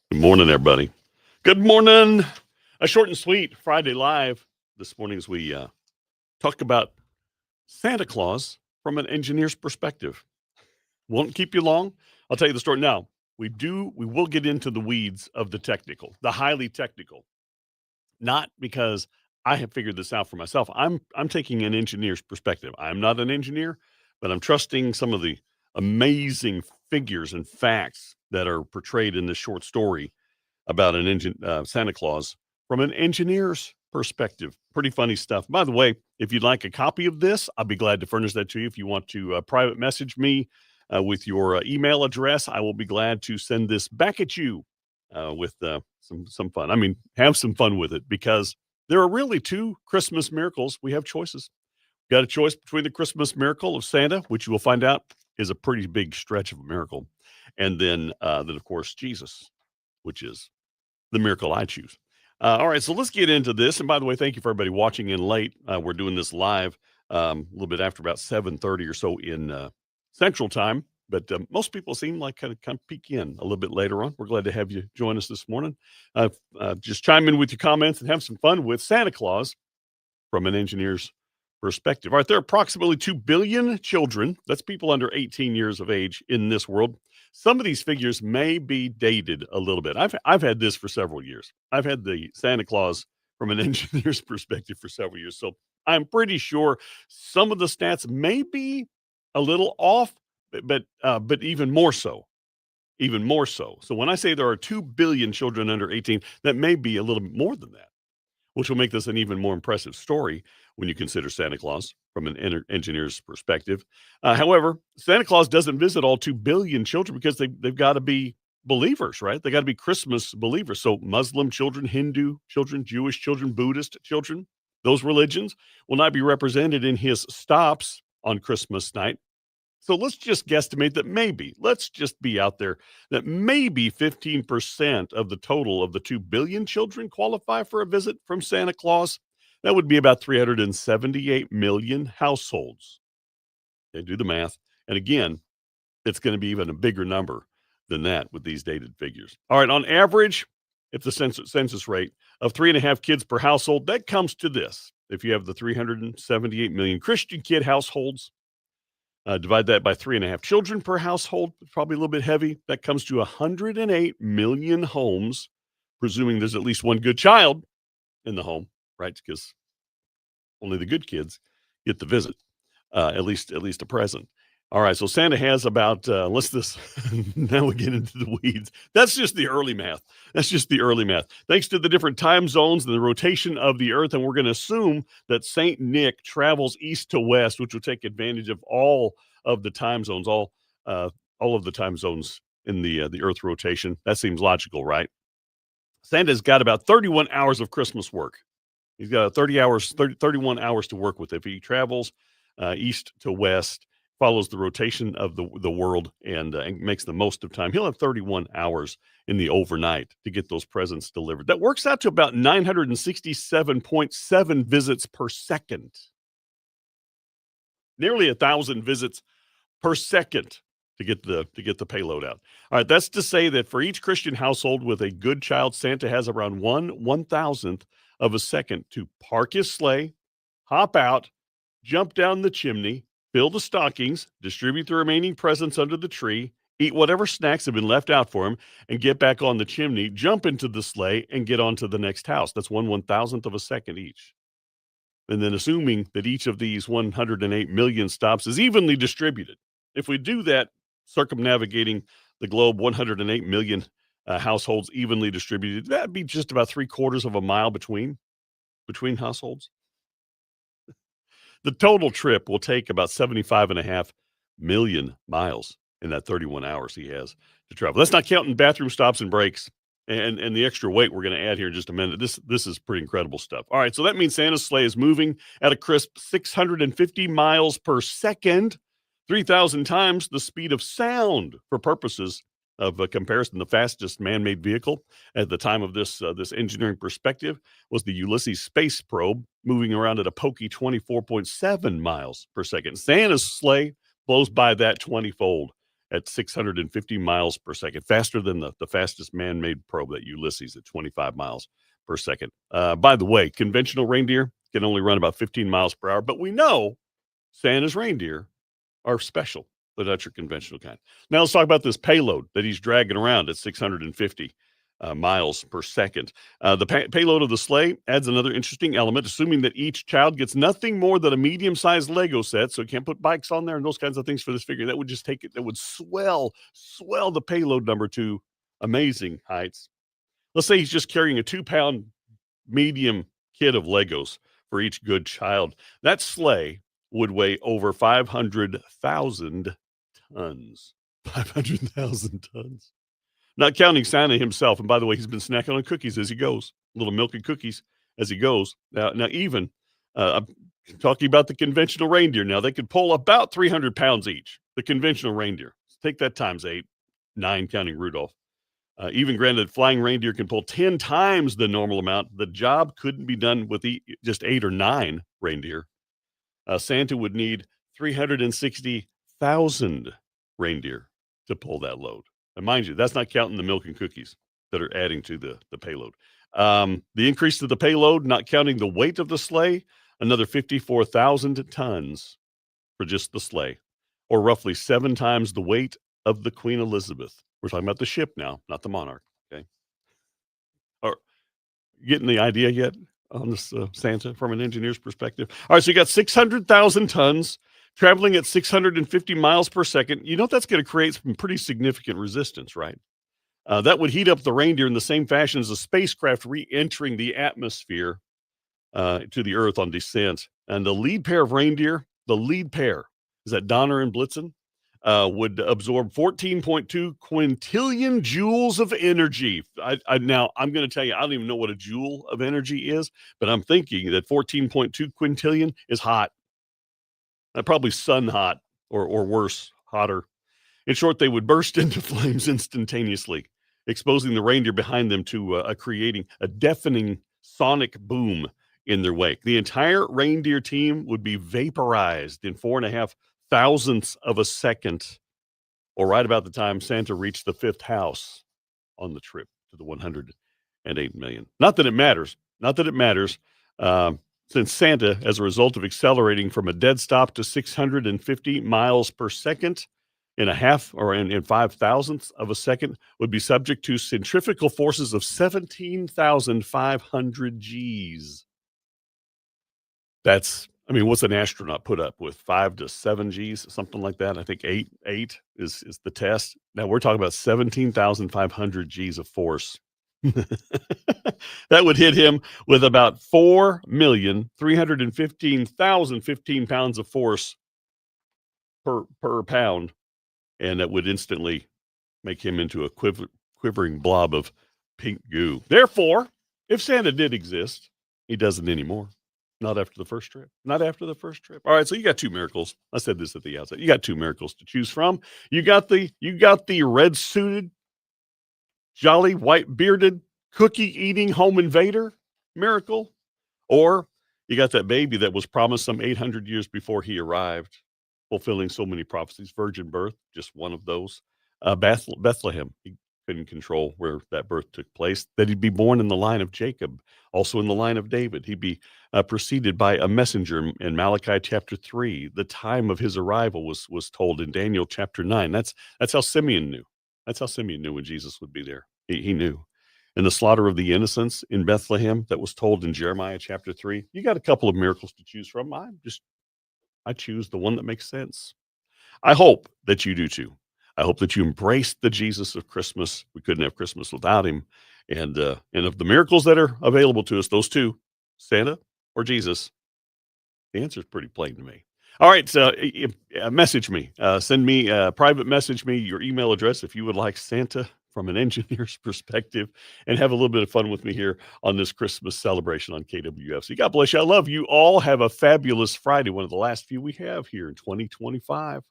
Good morning, everybody. Good morning. A short and sweet Friday live this morning as we talk about Santa Claus from an engineer's perspective. Won't keep you long. I'll tell you the story now. We will get into the weeds of the technical, the highly technical. Not because I have figured this out for myself. I'm taking an engineer's perspective. I'm not an engineer, but I'm trusting some of the amazing figures and facts that are portrayed in this short story about Santa Claus from an engineer's perspective. Pretty funny stuff. By the way, if you'd like a copy of this, I'll be glad to furnish that to you. If you want to private message me with your email address, I will be glad to send this back at you with some fun. I mean, have some fun with it because there are really two Christmas miracles. We have choices. Got a choice between the Christmas miracle of Santa, which you will find out is a pretty big stretch of a miracle, and then of course Jesus, which is the miracle I choose. All right, so let's get into this. And by the way, thank you for everybody watching in late. We're doing this live a little bit after about 7:30 or so in Central Time. But most people seem like kind of peek in a little bit later on. We're glad to have you join us this morning. Just chime in with your comments and have some fun with Santa Claus from an engineer's perspective. All right, there are approximately 2 billion children, that's people under 18 years of age, in this world. Some of these figures may be dated a little bit. I've had this for several years. I've had the Santa Claus from an engineer's perspective for several years. So I'm pretty sure some of the stats may be a little off, but even more so. Even more so. So when I say there are 2 billion children under 18, that may be a little bit more than that, which will make this an even more impressive story when you consider Santa Claus from an engineer's perspective. However, Santa Claus doesn't visit all 2 billion children because they've got to be believers, right? They got to be Christmas believers. So Muslim children, Hindu children, Jewish children, Buddhist children, those religions will not be represented in his stops on Christmas night. So let's just guesstimate that let's just be out there, that maybe 15% of the total of the 2 billion children qualify for a visit from Santa Claus. That would be about 378 million households. Okay, do the math. And again, it's going to be even a bigger number than that with these dated figures. All right, on average, if the census rate of 3.5 kids per household, that comes to this. If you have the 378 million Christian kid households, divide that by 3.5 children per household, probably a little bit heavy. That comes to 108 million homes, presuming there's at least one good child in the home, right? Because only the good kids get the visit, at least a present. All right, so Santa has about let's this now we get into the weeds. That's just the early math. That's just the early math. Thanks to the different time zones and the rotation of the Earth, and we're going to assume that Saint Nick travels east to west, which will take advantage of all of the time zones, all of the time zones in the Earth rotation. That seems logical, right? Santa's got about 31 hours of Christmas work. He's got 31 hours to work with if he travels east to west, follows the rotation of the world, and makes the most of time. He'll have 31 hours in the overnight to get those presents delivered. That works out to about 967.7 visits per second. Nearly 1,000 visits per second to get the payload out. All right, that's to say that for each Christian household with a good child, Santa has around 1/1000th of a second to park his sleigh, hop out, jump down the chimney, fill the stockings, distribute the remaining presents under the tree, eat whatever snacks have been left out for him, and get back on the chimney, jump into the sleigh, and get on to the next house. That's 1/1000th of a second each. And then assuming that each of these 108 million stops is evenly distributed. If we do that, circumnavigating the globe, 108 million households evenly distributed, that'd be just about 3/4 of a mile between households. The total trip will take about 75.5 million miles in that 31 hours he has to travel. That's not counting bathroom stops and breaks and the extra weight we're going to add here in just a minute. This is pretty incredible stuff. All right, so that means Santa's sleigh is moving at a crisp 650 miles per second, 3,000 times the speed of sound for purposes of a comparison. The fastest man-made vehicle at the time of this engineering perspective was the Ulysses space probe, moving around at a pokey 24.7 miles per second. Santa's sleigh blows by that 20-fold at 650 miles per second, faster than the fastest man-made probe, that Ulysses, at 25 miles per second. By the way, conventional reindeer can only run about 15 miles per hour, but we know Santa's reindeer are special. They're not your conventional kind. Now let's talk about this payload that he's dragging around at 650 miles per second. The payload of the sleigh adds another interesting element, assuming that each child gets nothing more than a medium-sized Lego set, so you can't put bikes on there and those kinds of things for this figure. That would just take it, that would swell the payload number to amazing heights. Let's say he's just carrying a 2-pound medium kit of Legos for each good child. That sleigh would weigh over 500,000 tons. 500,000 tons. Not counting Santa himself. And by the way, he's been snacking on cookies as he goes, little milk and cookies as he goes. Now even, I'm talking about the conventional reindeer. Now, they could pull about 300 pounds each, the conventional reindeer. Take that times 8, 9, counting Rudolph. Even granted, flying reindeer can pull 10 times the normal amount. The job couldn't be done with just 8 or 9 reindeer. Santa would need 360,000 reindeer to pull that load. And mind you, that's not counting the milk and cookies that are adding to the payload. The increase to the payload, not counting the weight of the sleigh, another 54,000 tons for just the sleigh, or roughly 7 times the weight of the Queen Elizabeth. We're talking about the ship now, not the monarch. Okay. Are getting the idea yet on this Santa from an engineer's perspective? All right, so you got 600,000 tons traveling at 650 miles per second. You know that's going to create some pretty significant resistance, right? That would heat up the reindeer in the same fashion as a spacecraft re-entering the atmosphere to the Earth on descent. And the lead pair of reindeer, is that Donner and Blitzen, would absorb 14.2 quintillion joules of energy. Now, I'm going to tell you, I don't even know what a joule of energy is, but I'm thinking that 14.2 quintillion is hot. Probably sun hot or worse, hotter. In short, they would burst into flames instantaneously, exposing the reindeer behind them to creating a deafening sonic boom in their wake. The entire reindeer team would be vaporized in 4.5 thousandths of a second, or right about the time Santa reached the 5th house on the trip to the 108 million. Not that it matters. Since Santa, as a result of accelerating from a dead stop to 650 miles per second in 5 thousandths of a second, would be subject to centrifugal forces of 17,500 Gs. What's an astronaut put up with? 5 to 7 Gs, something like that. I think eight is the test. Now we're talking about 17,500 Gs of force. That would hit him with about 4,315,015 15 pounds of force per pound, and that would instantly make him into a quivering blob of pink goo. Therefore, if Santa did exist, he doesn't anymore. Not after the first trip. All right, so you got 2 miracles. I said this at the outset. You got 2 miracles to choose from. You got the red-suited, jolly, white-bearded, cookie-eating home invader miracle, or you got that baby that was promised some 800 years before he arrived, fulfilling so many prophecies. Virgin birth, just one of those. Bethlehem, he couldn't control where that birth took place. That he'd be born in the line of Jacob, also in the line of David. He'd be preceded by a messenger in Malachi chapter 3. The time of his arrival was told in Daniel chapter 9. That's how Simeon knew. That's how Simeon knew when Jesus would be there. He knew. And the slaughter of the innocents in Bethlehem that was told in Jeremiah chapter 3. You got a couple of miracles to choose from. I choose the one that makes sense. I hope that you do too. I hope that you embrace the Jesus of Christmas. We couldn't have Christmas without him. And of the miracles that are available to us, those two, Santa or Jesus, the answer is pretty plain to me. All right, so message me. Send me, private message me your email address if you would like Santa from an engineer's perspective, and have a little bit of fun with me here on this Christmas celebration on KWFC. God bless you. I love you all. Have a fabulous Friday, one of the last few we have here in 2025.